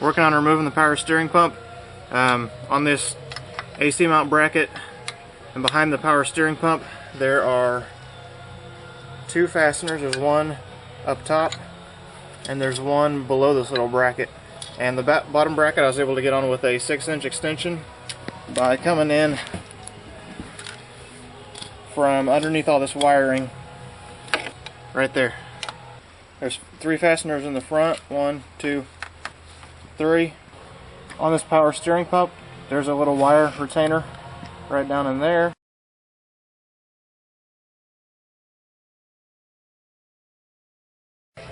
working on removing the power steering pump. On this AC mount bracket and behind the power steering pump there are two fasteners. There's one up top and there's one below this little bracket. And the bottom bracket I was able to get on with a 6-inch extension by coming in from underneath all this wiring right there. There's 3 fasteners in the front, 1, 2, 3. On this power steering pump, there's a little wire retainer right down in there.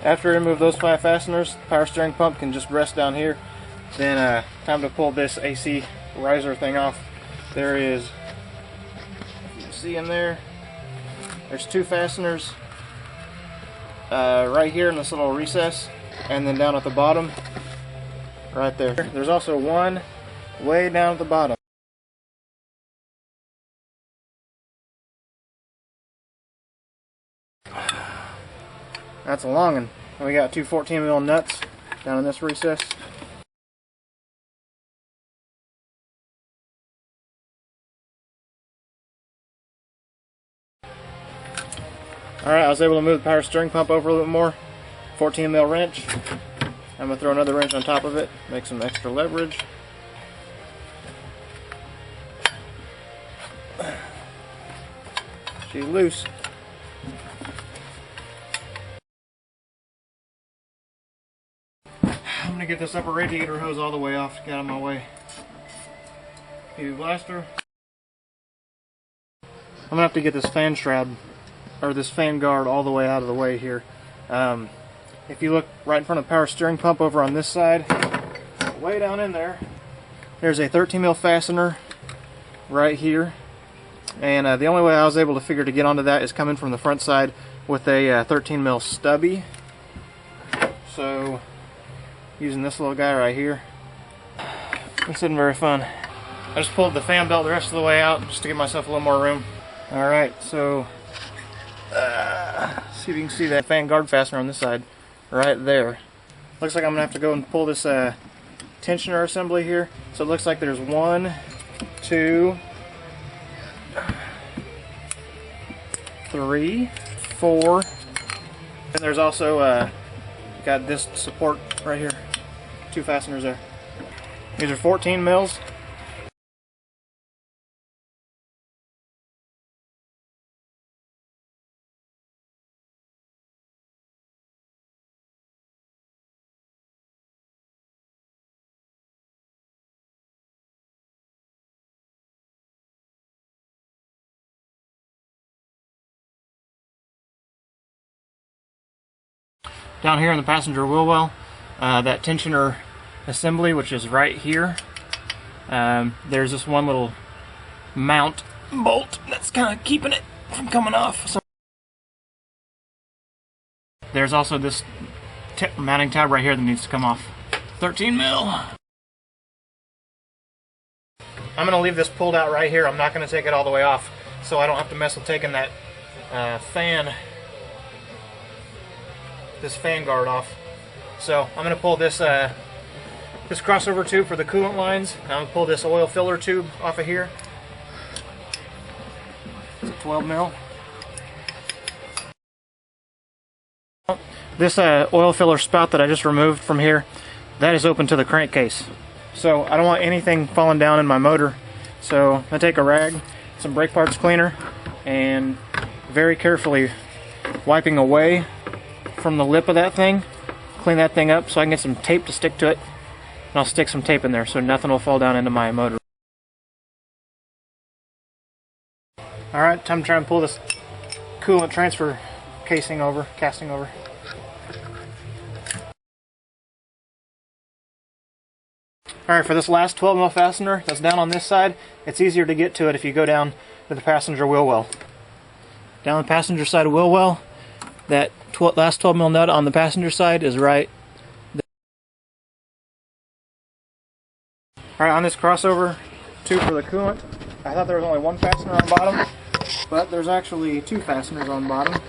After I remove those 5 fasteners, the power steering pump can just rest down here. Then time to pull this AC riser thing off. There is, you can see in there, there's 2 fasteners right here in this little recess, and then down at the bottom right there. There's also one way down at the bottom. That's a long one. And we got 2 14mm nuts down in this recess. Alright, I was able to move the power steering pump over a little bit more. 14mm wrench. I'm going to throw another wrench on top of it, make some extra leverage. She's loose. I'm going to get this upper radiator hose all the way off to get out of my way. PV blaster. I'm going to have to get this fan shroud, or this fan guard, all the way out of the way here. If you look right in front of the power steering pump over on this side, way down in there, there's a 13mm fastener right here. And the only way I was able to figure to get onto that is coming from the front side with a 13mm stubby. So, using this little guy right here. This isn't very fun. I just pulled the fan belt the rest of the way out just to give myself a little more room. Alright, so see if you can see that fan guard fastener on this side right there. Looks like I'm gonna have to go and pull this tensioner assembly here. So it looks like there's 1, 2, 3, 4, and there's also got this support right here. 2 fasteners there. These are 14 mils. Down here in the passenger wheel well, that tensioner assembly, which is right here, there's this one little mount bolt that's kind of keeping it from coming off. So there's also this mounting tab right here that needs to come off. 13mm. I'm going to leave this pulled out right here. I'm not going to take it all the way off, so I don't have to mess with taking that this fan guard off. So I'm going to pull this this crossover tube for the coolant lines. I'm going to pull this oil filler tube off of here. It's a 12mm. This oil filler spout that I just removed from here, that is open to the crankcase. So I don't want anything falling down in my motor. So I'm going to take a rag, some brake parts cleaner, and very carefully wiping away from the lip of that thing, clean that thing up so I can get some tape to stick to it, and I'll stick some tape in there so nothing will fall down into my motor. Alright, time to try and pull this coolant transfer casting over. Alright, for this last 12mm fastener that's down on this side, it's easier to get to it if you go down to the passenger wheel well. Down the passenger side wheel well, that last 12mm nut on the passenger side is right there. Alright, on this crossover tube for the coolant, I thought there was only 1 fastener on the bottom, but there's actually 2 fasteners on the bottom.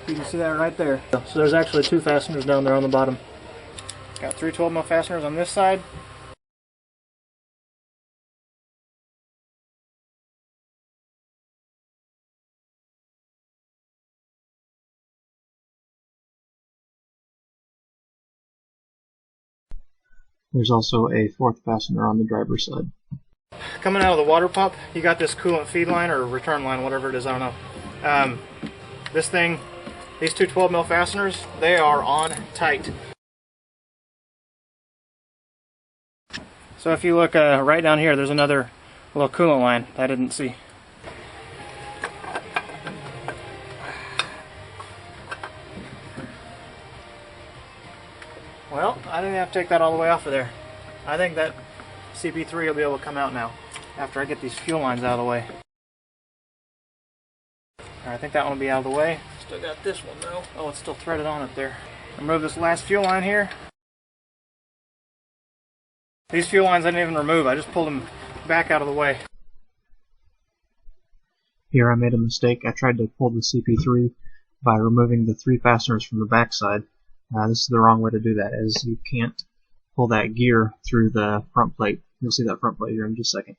You can see that right there. So there's actually 2 fasteners down there on the bottom. Got 3 12mm fasteners on this side. There's also a 4th fastener on the driver's side. Coming out of the water pump, you got this coolant feed line or return line, whatever it is, I don't know. This thing, these 2 12mm fasteners, they are on tight. So if you look right down here, there's another little coolant line that I didn't see. Well, I didn't have to take that all the way off of there. I think that CP3 will be able to come out now after I get these fuel lines out of the way. Alright, I think that one will be out of the way. Still got this one though. Oh, it's still threaded on up there. Remove this last fuel line here. These fuel lines I didn't even remove, I just pulled them back out of the way. Here I made a mistake. I tried to pull the CP3 by removing the 3 fasteners from the backside. This is the wrong way to do that, as you can't pull that gear through the front plate. You'll see that front plate here in just a second.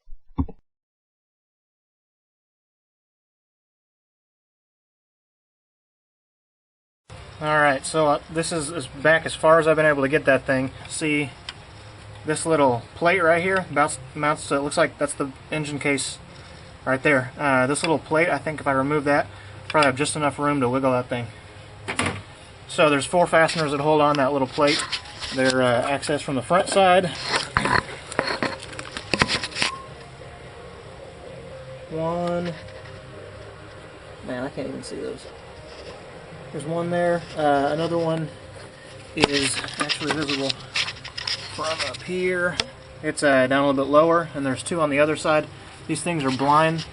Alright, so this is back as far as I've been able to get that thing. See, this little plate right here mounts to, it looks like that's the engine case right there. This little plate, I think if I remove that, probably have just enough room to wiggle that thing. So there's 4 fasteners that hold on that little plate. They're accessed from the front side. One. Man, I can't even see those. There's one there. Another one is actually visible from up here. It's down a little bit lower, and there's 2 on the other side. These things are blind.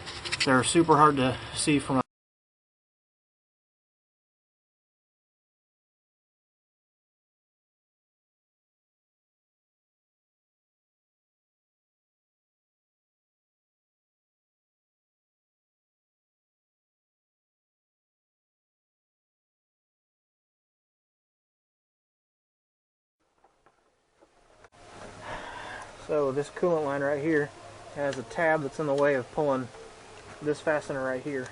They're super hard to see from up. So this coolant line right here has a tab that's in the way of pulling this fastener right here.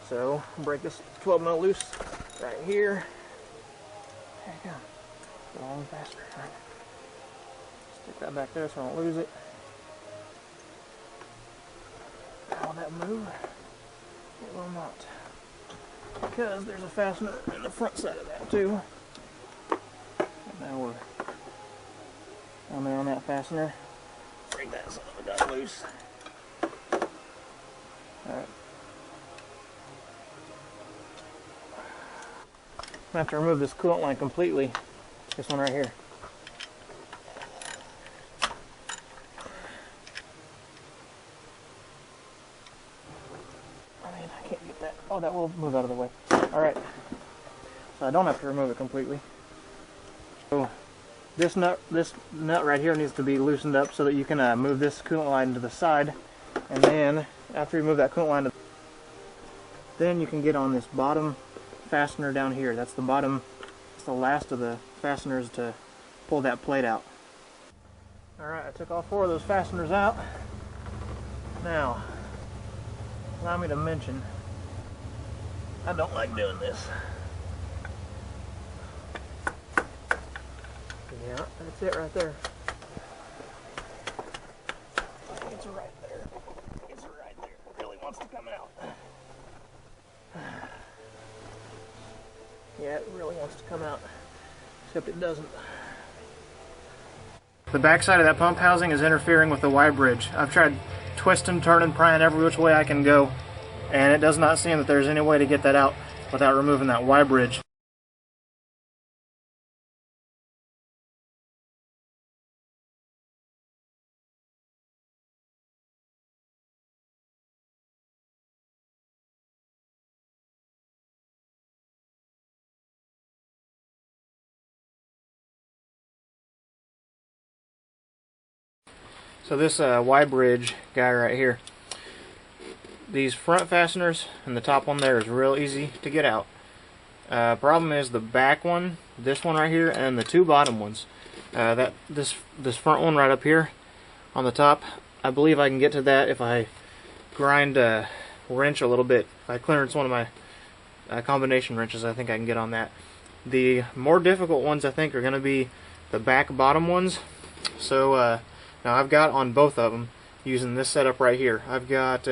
So break this 12mm loose right here. There you go. Long fastener. Right. Stick that back there so I don't lose it. Will that move? It will not. Because there's a fastener in the front side of that too. And now we're down there on that fastener. Break that son of a gun loose. Alright. I have to remove this coolant line completely. This one right here. I mean, I can't get that. Oh, that will move out of the way. Alright. So I don't have to remove it completely. So this nut right here needs to be loosened up so that you can move this coolant line to the side, and then after you move that coolant line, then you can get on this bottom fastener down here. That's the bottom. It's the last of the fasteners to pull that plate out. All right, I took all 4 of those fasteners out. Now, allow me to mention, I don't like doing this. Yeah, that's it right there. It's right there. It's right there. It really wants to come out. Yeah, it really wants to come out. Except it doesn't. The back side of that pump housing is interfering with the Y-bridge. I've tried twisting, turning, prying every which way I can go, and it does not seem that there's any way to get that out without removing that Y-bridge. So this Y-bridge guy right here, these front fasteners and the top one there is real easy to get out. Problem is the back one, this one right here, and the 2 bottom ones. This front one right up here on the top, I believe I can get to that if I grind a wrench a little bit. If I clearance one of my combination wrenches, I think I can get on that. The more difficult ones, I think, are going to be the back bottom ones. So now I've got on both of them using this setup right here. I've got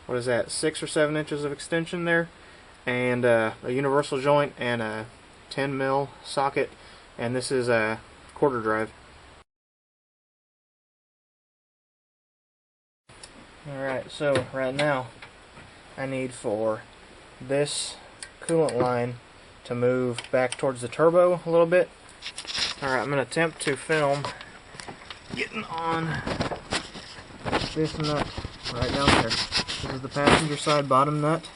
what is that, 6 or 7 inches of extension there, and a universal joint and a 10 mil socket, and this is a quarter drive. Alright, so right now I need for this coolant line to move back towards the turbo a little bit. Alright, I'm going to attempt to film getting on this nut right down there. This is the passenger side bottom nut.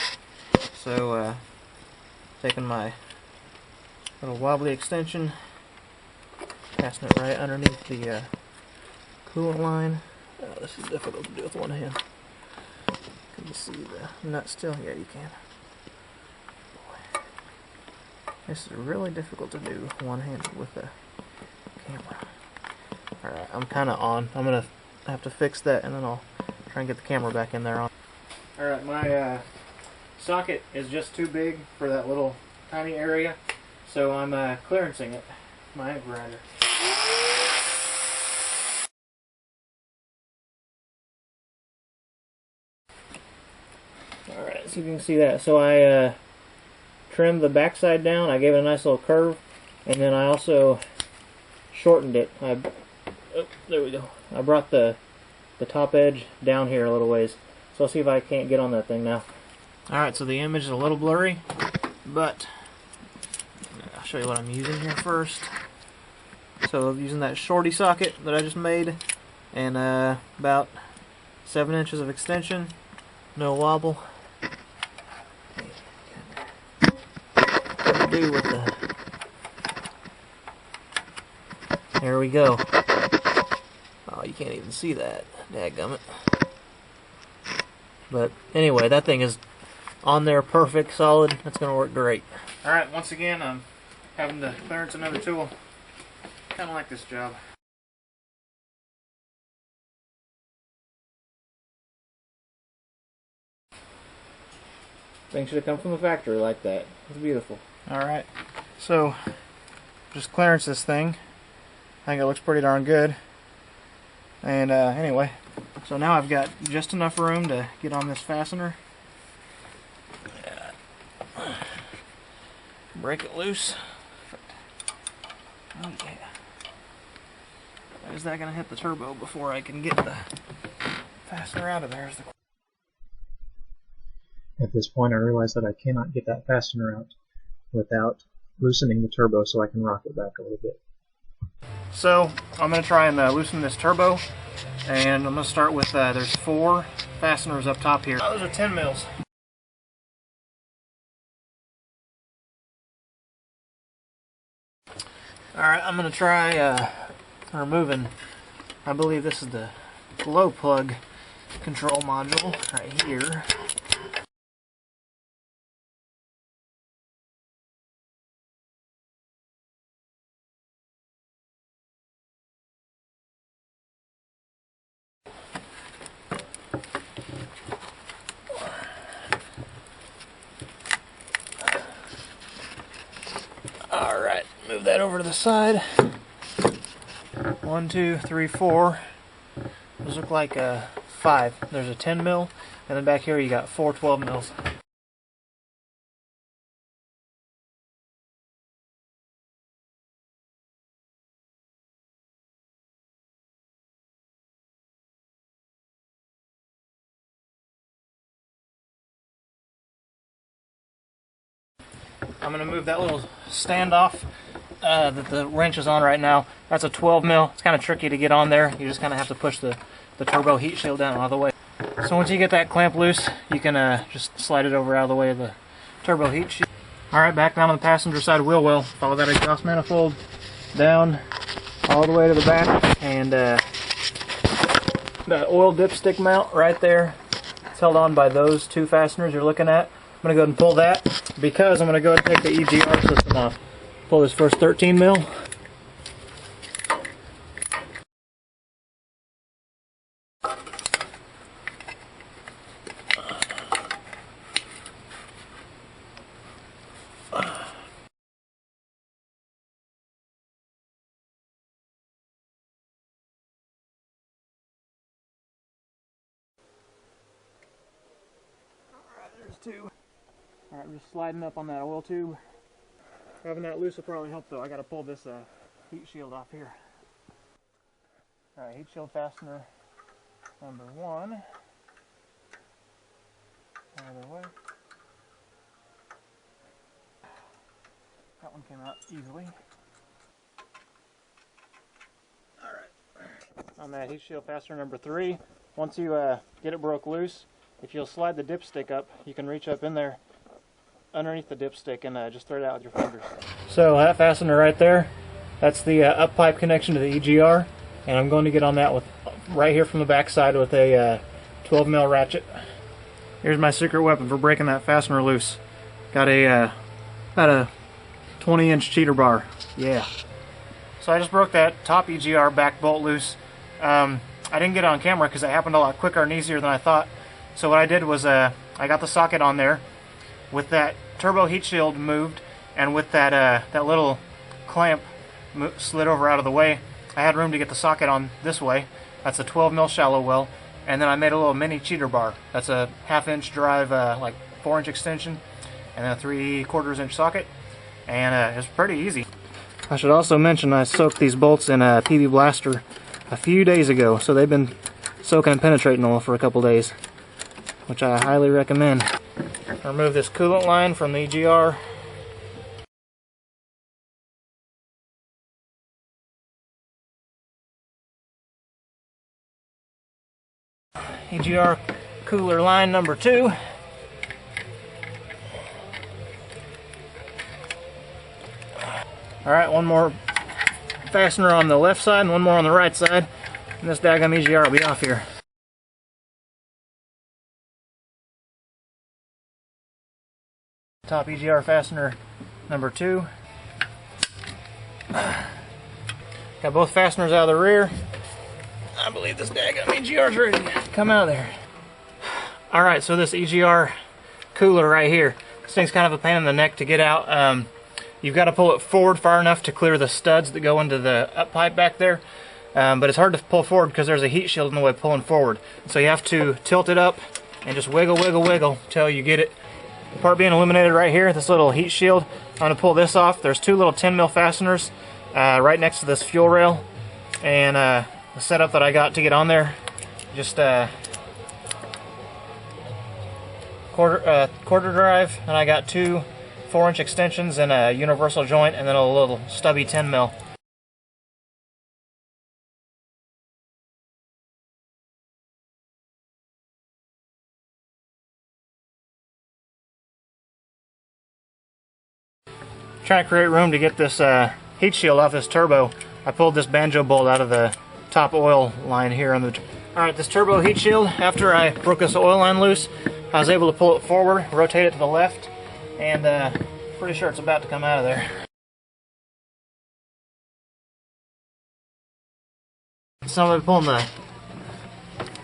So taking my little wobbly extension, passing it right underneath the coolant line. Oh, this is difficult to do with one hand. Can you see the nut still? Yeah, you can. Boy. This is really difficult to do one-handed with the camera. Alright, I'm kind of on. I'm going to have to fix that, and then I'll try and get the camera back in there. Alright, my socket is just too big for that little tiny area, so I'm clearancing it with my angle grinder. Alright, so you can see that. So I trimmed the backside down, I gave it a nice little curve, and then I also shortened it. Oh, there we go. I brought the top edge down here a little ways. So I'll see if I can't get on that thing now. Alright, so the image is a little blurry, but I'll show you what I'm using here first. So I'm using that shorty socket that I just made, and about 7 inches of extension, no wobble. Do with the... There we go. Oh, you can't even see that. Dadgummit. But anyway, that thing is on there perfect, solid. That's going to work great. Alright, once again, I'm having to clearance another tool. Kind of like this job. Thing should have come from the factory like that. It's beautiful. Alright, so just clearance this thing. I think it looks pretty darn good. And anyway, so now I've got just enough room to get on this fastener. Break it loose. Oh yeah. Is that going to hit the turbo before I can get the fastener out of there? At this point I realize that I cannot get that fastener out without loosening the turbo so I can rock it back a little bit. So I'm going to try and loosen this turbo, and I'm going to start with, there's 4 fasteners up top here. Oh, those are 10 mils. Alright, I'm going to try removing, I believe this is the glow plug control module right here. Alright, move that over to the side. 1, 2, 3, 4. Those look like 5. There's a 10 mil, and then back here you got 4 12 mils. I'm going to move that little standoff that the wrench is on right now. That's a 12 mil. It's kind of tricky to get on there. You just kind of have to push the turbo heat shield down out of the way. So once you get that clamp loose, you can just slide it over out of the way of the turbo heat shield. Alright, back down on the passenger side wheel well. Follow that exhaust manifold down all the way to the back. And the oil dipstick mount right there. It's held on by those 2 fasteners you're looking at. I'm going to go ahead and pull that because I'm going to go ahead and take the EGR system off. Pull this first 13 mil. too. Alright, I'm just sliding up on that oil tube. Having that loose will probably help though. I gotta pull this heat shield off here. Alright, heat shield fastener number 1. Other way. That one came out easily. Alright. On that heat shield fastener number 3, once you get it broke loose, if you'll slide the dipstick up, you can reach up in there underneath the dipstick and just thread it out with your fingers. So that fastener right there, that's the up pipe connection to the EGR, and I'm going to get on that with right here from the back side with a 12 mil ratchet. Here's my secret weapon for breaking that fastener loose. Got a about a 20-inch cheater bar. Yeah. So I just broke that top EGR back bolt loose. I didn't get it on camera because it happened a lot quicker and easier than I thought. So what I did was I got the socket on there with that turbo heat shield moved, and with that that little clamp slid over out of the way, I had room to get the socket on this way. That's a 12 mil shallow well, and then I made a little mini cheater bar. That's a 1/2 inch drive, like 4-inch extension, and then a 3/4 inch socket, and it's pretty easy. I should also mention I soaked these bolts in a PB Blaster a few days ago, so they've been soaking in penetrating oil for a couple days, which I highly recommend. Remove this coolant line from the EGR. EGR cooler line number 2. Alright, one more fastener on the left side and one more on the right side, and this daggum EGR will be off here. Top EGR fastener number 2. Got both fasteners out of the rear. I believe this daggum EGR is ready to come out of there. Alright, so this EGR cooler right here, this thing's kind of a pain in the neck to get out. You've got to pull it forward far enough to clear the studs that go into the up pipe back there. But it's hard to pull forward because there's a heat shield in the way pulling forward. So you have to tilt it up and just wiggle, wiggle, wiggle until you get it. The part being illuminated right here, this little heat shield, I'm going to pull this off. There's 2 little 10 mil fasteners right next to this fuel rail. And the setup that I got to get on there, just quarter drive, and I got 2 4-inch extensions and a universal joint, and then a little stubby 10 mil. Trying to create room to get this heat shield off this turbo. I pulled this banjo bolt out of the top oil line here on the. Alright, this turbo heat shield, after I broke this oil line loose, I was able to pull it forward, rotate it to the left, and pretty sure it's about to come out of there. So I'm pulling the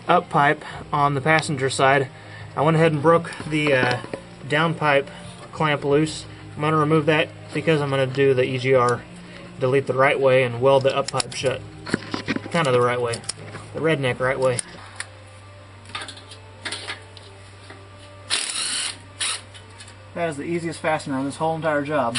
up pipe on the passenger side. I went ahead and broke the down pipe clamp loose. I'm going to remove that because I'm going to do the EGR delete the right way and weld the up pipe shut. Kind of the right way. The redneck right way. That is the easiest fastener on this whole entire job.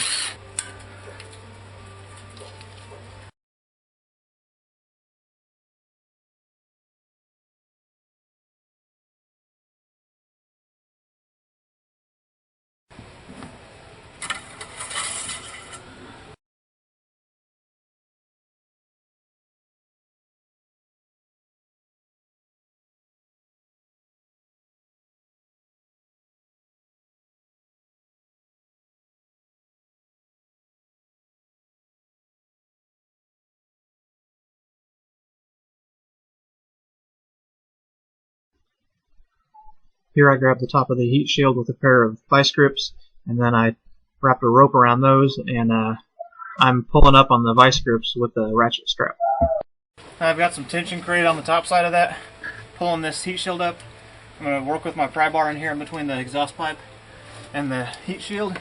Here I grabbed the top of the heat shield with a pair of vice grips, and then I wrapped a rope around those, and I'm pulling up on the vice grips with a ratchet strap. I've got some tension created on the top side of that, pulling this heat shield up. I'm going to work with my pry bar in here in between the exhaust pipe and the heat shield,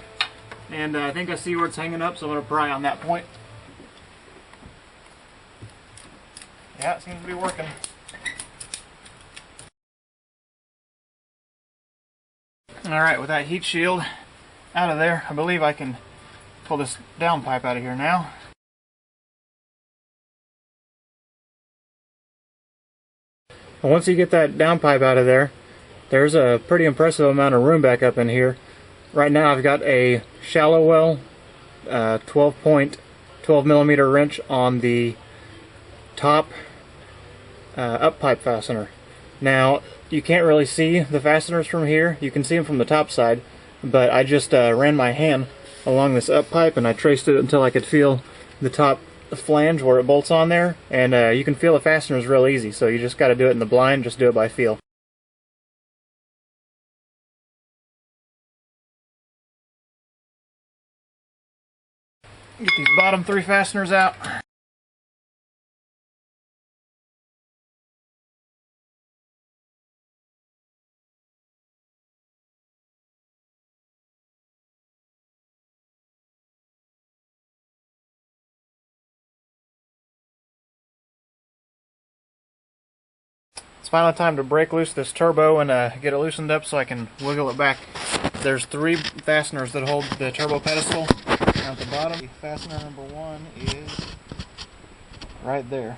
and I think I see where it's hanging up, so I'm going to pry on that point. Yeah, it seems to be working. Alright, with that heat shield out of there, I believe I can pull this downpipe out of here now. Once you get that downpipe out of there, there's a pretty impressive amount of room back up in here. Right now I've got a shallow well 12 millimeter wrench on the top uppipe fastener. Now you can't really see the fasteners from here. You can see them from the top side, but I just ran my hand along this uppipe and I traced it until I could feel the top flange where it bolts on there, and you can feel the fasteners real easy, so you just got to do it in the blind, just do it by feel. Get these bottom 3 fasteners out. It's finally time to break loose this turbo and get it loosened up so I can wiggle it back. There's 3 fasteners that hold the turbo pedestal. At the bottom, fastener number 1 is right there.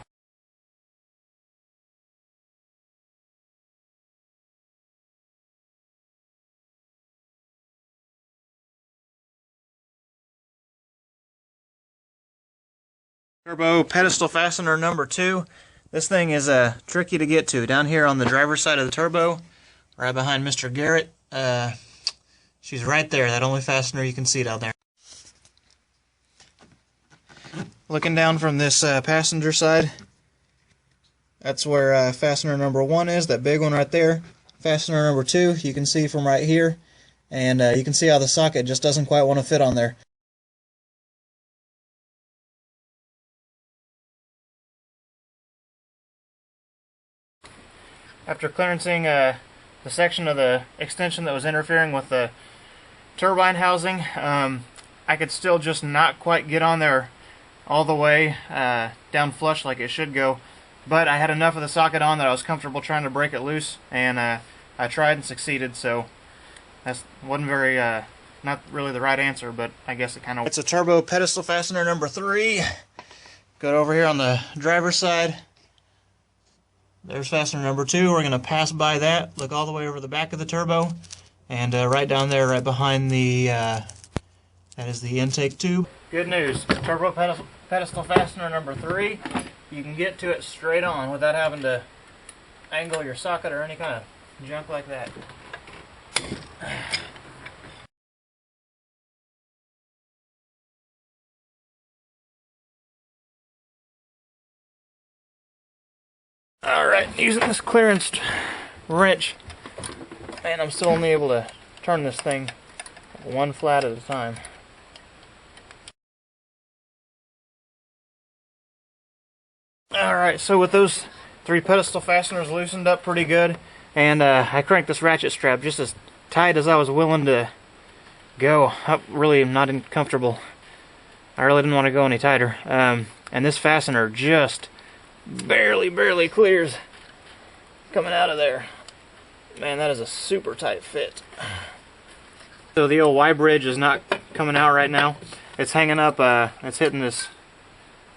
Turbo pedestal fastener number 2. This thing is tricky to get to. Down here on the driver's side of the turbo, right behind Mr. Garrett. She's right there, that only fastener you can see down there. Looking down from this passenger side, that's where fastener number 1 is, that big one right there. Fastener number 2, you can see from right here, and you can see how the socket just doesn't quite want to fit on there. After clearancing the section of the extension that was interfering with the turbine housing, I could still just not quite get on there all the way down flush like it should go, but I had enough of the socket on that I was comfortable trying to break it loose, and I tried and succeeded. So that wasn't very not really the right answer, but I guess it kind of. It's a turbo pedestal fastener number 3. Go over here on the driver's side. There's fastener number 2. We're going to pass by that, look all the way over the back of the turbo, and right down there, right behind the that is the intake tube. Good news, turbo pedestal fastener number 3. You can get to it straight on without having to angle your socket or any kind of junk like that. Alright, using this clearance wrench, and I'm still only able to turn this thing 1 flat at a time. Alright, so with those 3 pedestal fasteners loosened up pretty good, and I cranked this ratchet strap just as tight as I was willing to go. I really am not comfortable. I really didn't want to go any tighter. And this fastener just barely clears coming out of there. Man, that is a super tight fit. So the old Y-bridge is not coming out right now. It's hanging up, it's hitting this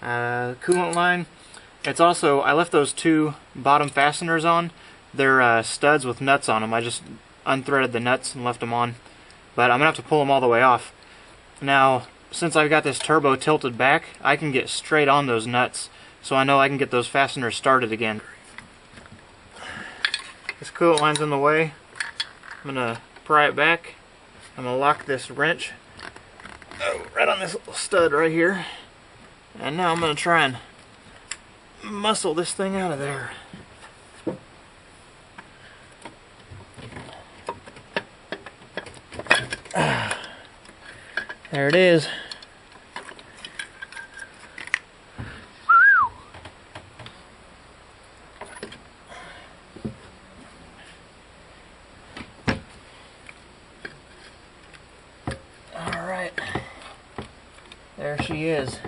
coolant line. It's also, I left those 2 bottom fasteners on. They're studs with nuts on them. I just unthreaded the nuts and left them on. But I'm going to have to pull them all the way off. Now, since I've got this turbo tilted back, I can get straight on those nuts. So I know I can get those fasteners started again. This coolant line's in the way. I'm going to pry it back. I'm going to lock this wrench right on this little stud right here. And now I'm going to try and muscle this thing out of there. There it is. Alright. There she is.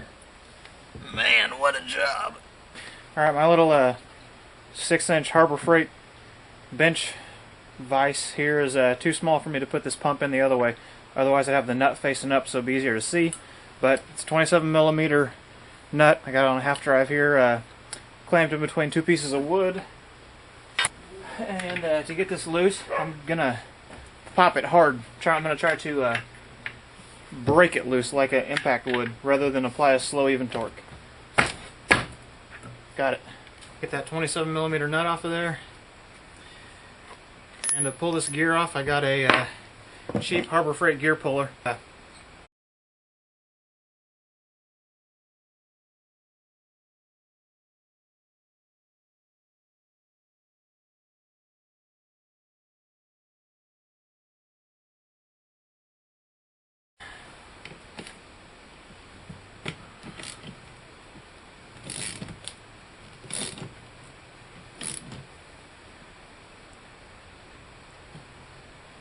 Man, what a job. Alright, my little 6-inch Harbor Freight bench vise here is too small for me to put this pump in the other way. Otherwise I'd have the nut facing up so it'd be easier to see. But it's a 27mm nut. I got it on a half drive here, clamped in between two pieces of wood. And to get this loose, I'm gonna pop it hard. I'm gonna try to break it loose like an impact would, rather than apply a slow, even torque. Got it. Get that 27mm nut off of there. And to pull this gear off, I got a cheap Harbor Freight gear puller.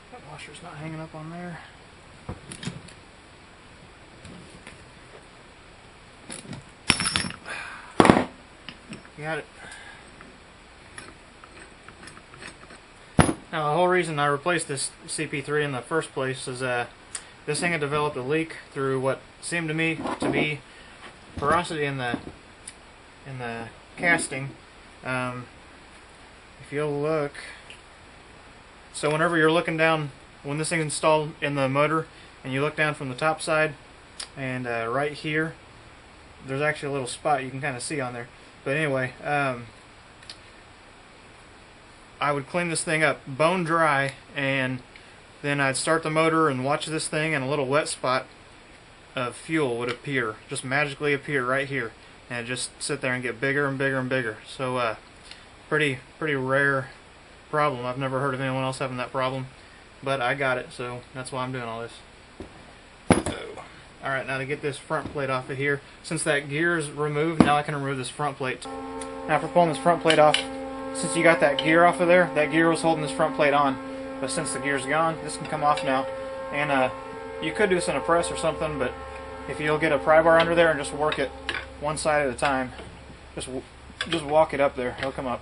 That washer's not hanging up on there. Got it. Now the whole reason I replaced this CP3 in the first place is this thing had developed a leak through what seemed to me to be porosity in the casting. If you'll look, so whenever you're looking down, when this thing's installed in the motor, and you look down from the top side, and right here, there's actually a little spot you can kind of see on there. But anyway, I would clean this thing up bone dry, and then I'd start the motor and watch this thing, and a little wet spot of fuel would appear, just magically appear right here, and it'd just sit there and get bigger and bigger and bigger. So pretty rare problem. I've never heard of anyone else having that problem, but I got it, so that's why I'm doing all this. Alright, now to get this front plate off of here, since that gear is removed, now I can remove this front plate. Now for pulling this front plate off, since you got that gear off of there, that gear was holding this front plate on, but since the gear's gone, this can come off now. And you could do this in a press or something, but if you'll get a pry bar under there and just work it one side at a time, just walk it up there, it'll come up.